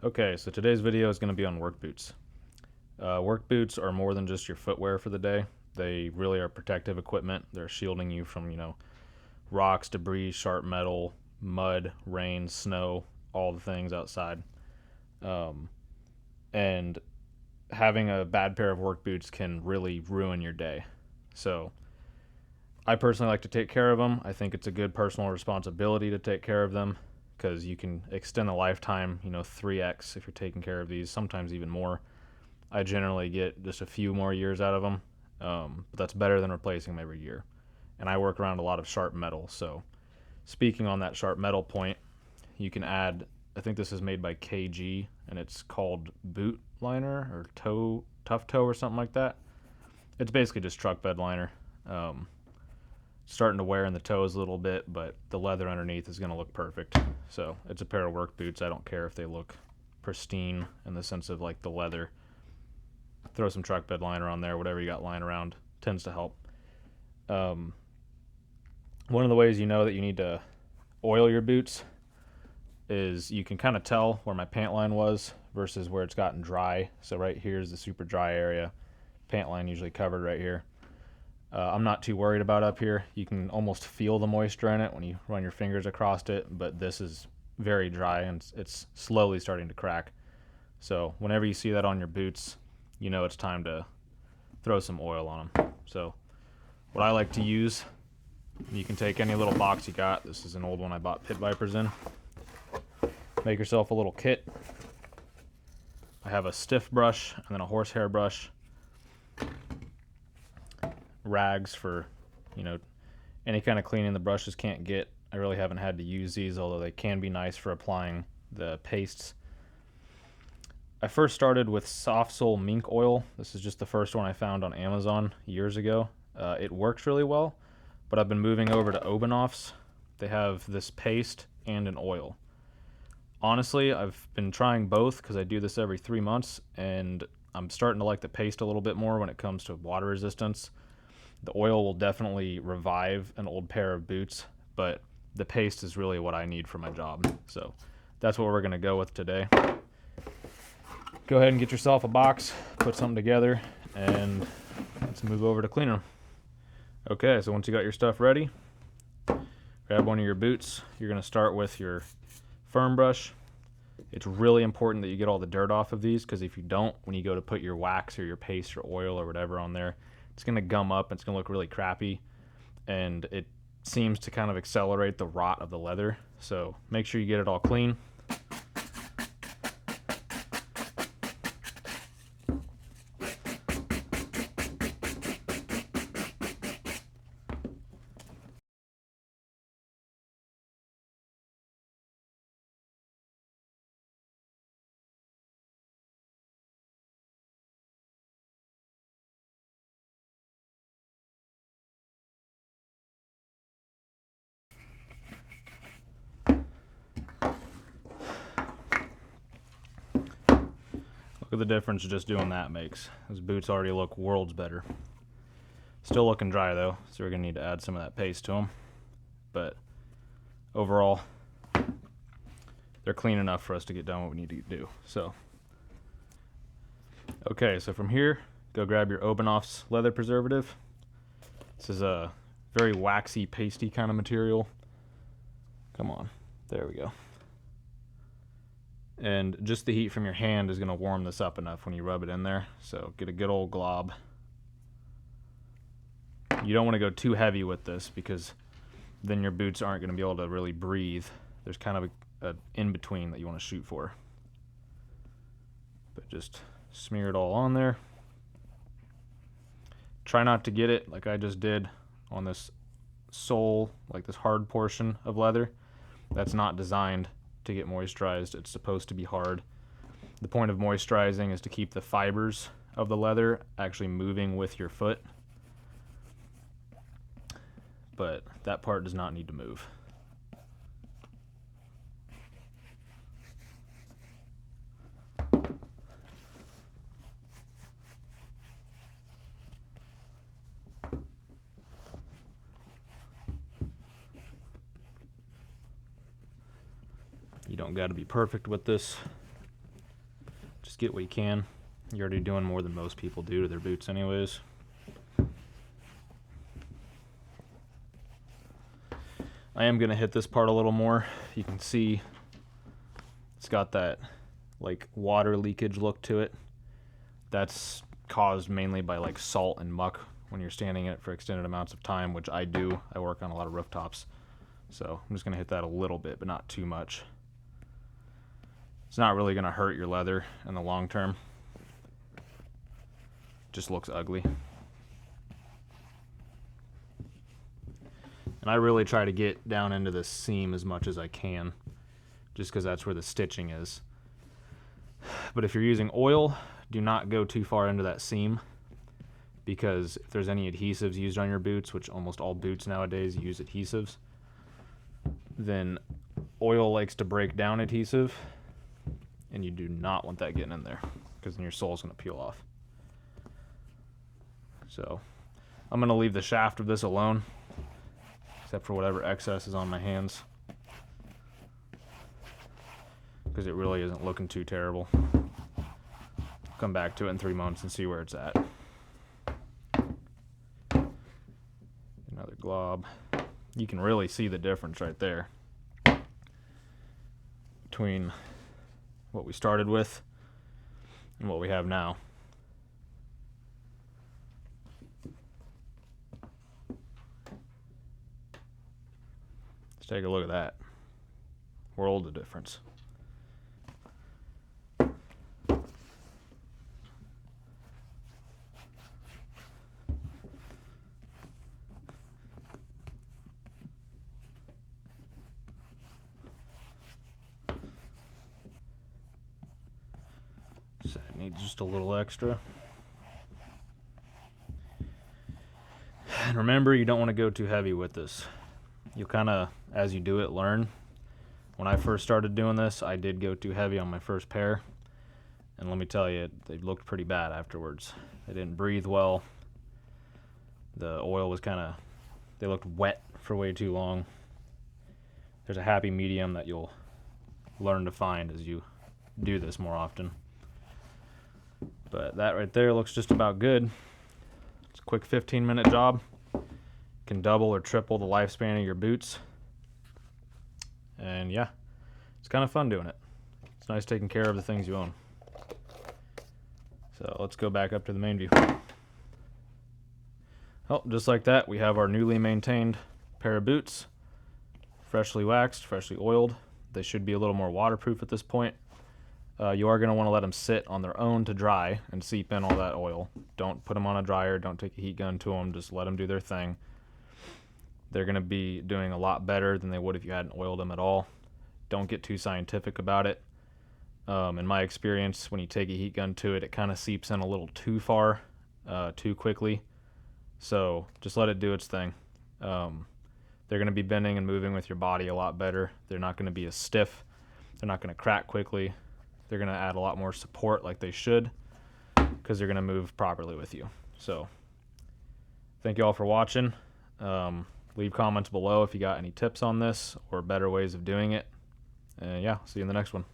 Okay, so today's video is going to be on work boots. Work boots are more than just your footwear for the day. They really are protective equipment. They're shielding you from, rocks, debris, sharp metal, mud, rain, snow, all the things outside. Um, and having a bad pair of work boots can really ruin your day. So, I personally like to take care of them. I think it's a good personal responsibility to take care of them because you can extend the lifetime, 3x if you're taking care of these, sometimes even more. I generally get just a few more years out of them, but that's better than replacing them every year. And I work around a lot of sharp metal, so speaking on that sharp metal point, you can add. I think this is made by KG, and it's called boot liner or tough toe or something like that. It's basically just truck bed liner. Um, Starting to wear in the toes a little bit, but the leather underneath is going to look perfect. So it's a pair of work boots. I don't care if they look pristine in the sense of like the leather. Throw some truck bed liner on there, whatever you got lying around tends to help. Um, One of the ways you know that you need to oil your boots is you can kind of tell where my pant line was versus where it's gotten dry. So right here is the super dry area. Pant line usually covered right here. I'm not too worried about up here. You can almost feel the moisture in it when you run your fingers across it, but this is very dry and it's slowly starting to crack. So whenever you see that on your boots, you know it's time to throw some oil on them. So what I like to use, you can take any little box you got. This is an old one I bought Pit Vipers in. Make yourself a little kit. I have a stiff brush and then a horsehair brush. Rags for, you know, any kind of cleaning the brushes can't get. I really haven't had to use these, although they can be nice for applying the pastes. I first started with Soft Sole Mink Oil. This is just the first one I found on Amazon years ago. It works really well, but I've been moving over to Obanoff's. They have this paste and an oil. Honestly, I've been trying both because I do this every 3 months, and I'm starting to like the paste a little bit more when it comes to water resistance. The oil will definitely revive an old pair of boots, but the paste is really what I need for my job. So that's what we're going to go with today. Go ahead and get yourself a box, put something together, and let's move over to cleaning them. Okay, so once you got your stuff ready, grab one of your boots. You're going to start with your firm brush. It's really important that you get all the dirt off of these because if you don't, when you go to put your wax or your paste or oil or whatever on there, it's going to gum up and it's going to look really crappy, and it seems to kind of accelerate the rot of the leather. So make sure you get it all clean. Look at the difference just doing that makes. Those boots already look worlds better. Still looking dry though, so we're going to need to add some of that paste to them. But overall, they're clean enough for us to get done what we need to do. So, okay, so from here, go grab your Obanoff's leather preservative. This is a very waxy, pasty kind of material. Come on, there we go. And just the heat from your hand is going to warm this up enough when you rub it in there. So get a good old glob. You don't want to go too heavy with this because then your boots aren't going to be able to really breathe. There's kind of a in-between that you want to shoot for. But just smear it all on there. Try not to get it like I just did on this sole, like this hard portion of leather. That's not designed to get moisturized. It's supposed to be hard. The point of moisturizing is to keep the fibers of the leather actually moving with your foot. But that part does not need to move. You don't got to be perfect with this. Just get what you can. You're already doing more than most people do to their boots anyways. I am going to hit this part a little more. You can see it's got that like water leakage look to it. That's caused mainly by like salt and muck when you're standing in it for extended amounts of time, which I do. I work on a lot of rooftops. So I'm just going to hit that a little bit, but not too much. It's not really going to hurt your leather in the long term. Just looks ugly. And I really try to get down into the seam as much as I can, just because that's where the stitching is. But if you're using oil, do not go too far into that seam, because if there's any adhesives used on your boots, which almost all boots nowadays use adhesives, then oil likes to break down adhesive, and you do not want that getting in there, because then your sole's going to peel off. So I'm going to leave the shaft of this alone, except for whatever excess is on my hands, because it really isn't looking too terrible. Come back to it in 3 months and see where it's at. Another glob. You can really see the difference right there between what we started with and what we have now. Let's take a look at that. World of difference. So it needs just a little extra. And remember, you don't want to go too heavy with this. You'll kind of, as you do it, learn. When I first started doing this, I did go too heavy on my first pair. And let me tell you, they looked pretty bad afterwards. They didn't breathe well. The oil was they looked wet for way too long. There's a happy medium that you'll learn to find as you do this more often. But that right there looks just about good. It's a quick 15-minute job. Can double or triple the lifespan of your boots. And yeah, it's kind of fun doing it. It's nice taking care of the things you own. So let's go back up to the main view. Oh, just like that, we have our newly maintained pair of boots. Freshly waxed, freshly oiled. They should be a little more waterproof at this point. You are going to want to let them sit on their own to dry and seep in all that oil. Don't put them on a dryer. Don't take a heat gun to them. Just let them do their thing. They're going to be doing a lot better than they would if you hadn't oiled them at all. Don't get too scientific about it. In my experience, when you take a heat gun to it, it kind of seeps in a little too far, too quickly. So just let it do its thing. They're going to be bending and moving with your body a lot better. They're not going to be as stiff. They're not going to crack quickly. They're going to add a lot more support like they should, because they're going to move properly with you. So thank you all for watching. Leave comments below if you got any tips on this or better ways of doing it. And yeah, see you in the next one.